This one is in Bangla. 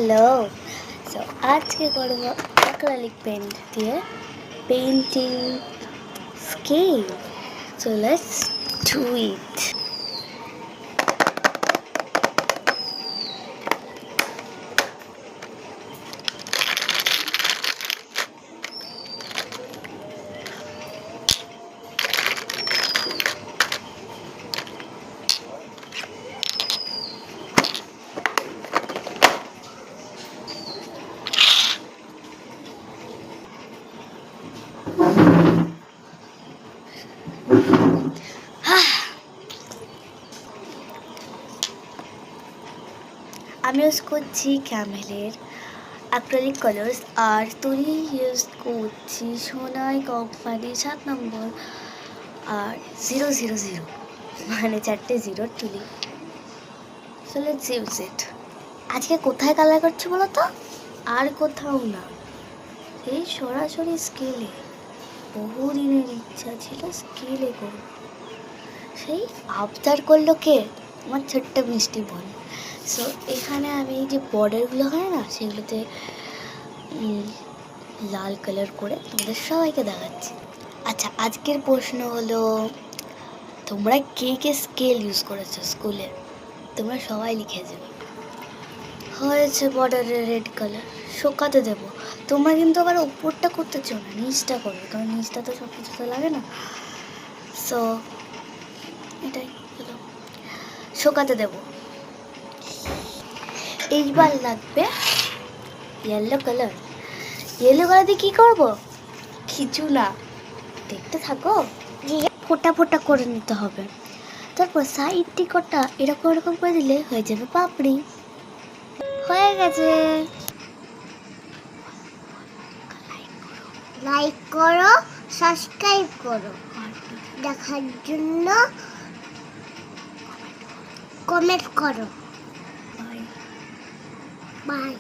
Hello. So আজকে করব acrylic paint দিয়ে painting scale. So let's do it. আমি ইউজ করছি ক্যামেলের অ্যাক্রিলিক কালার্স আর তুলি ইউজ করছি সোনাই কোম্পানি 7 নম্বর আর 000 মানে 4টে জিরোর তুলি। So let's use it. আজকে কোথায় কালার করছি বলো তো? আর কোথাও না, এই সরাসরি স্কেলে। বহুদিনের ইচ্ছা ছিল স্কেলে করব, সেই আবদার করলো কে? আমার ছোট্ট মিষ্টি বোন। সো এখানে আমি এই যে বর্ডারগুলো হয় না, সেগুলোতে লাল কালার করে তোমাদের সবাইকে দেখাচ্ছি। আচ্ছা, আজকের প্রশ্ন হলো, তোমরা কে কে স্কেল ইউজ করেছো স্কুলে? তোমরা সবাই লিখে যাবে। হয়েছে বর্ডারে রেড কালার, শোকাতে দেবো। তোমরা কিন্তু আবার উপরটা করতে চাও না, নিচটা করবে, কারণ নিচটা তো সব কিছুতে লাগে না। সো এটাই হলো, শোকাতে দেবো। এইবার লাগবে ইয়েলো কালার। ইয়েলো কালার দিয়ে কী করবো? কিছু না, দেখতে থাকো। ফোটা ফোটা করে নিতে হবে, তারপর সাইড টিকটটা এরকম এরকম করে দিলে হয়ে যাবে পাপড়ি। হয়ে গেছে। লাইক করো, সাবস্ক্রাইব করো, দেখার জন্য কমেন্ট করো। Bye bye.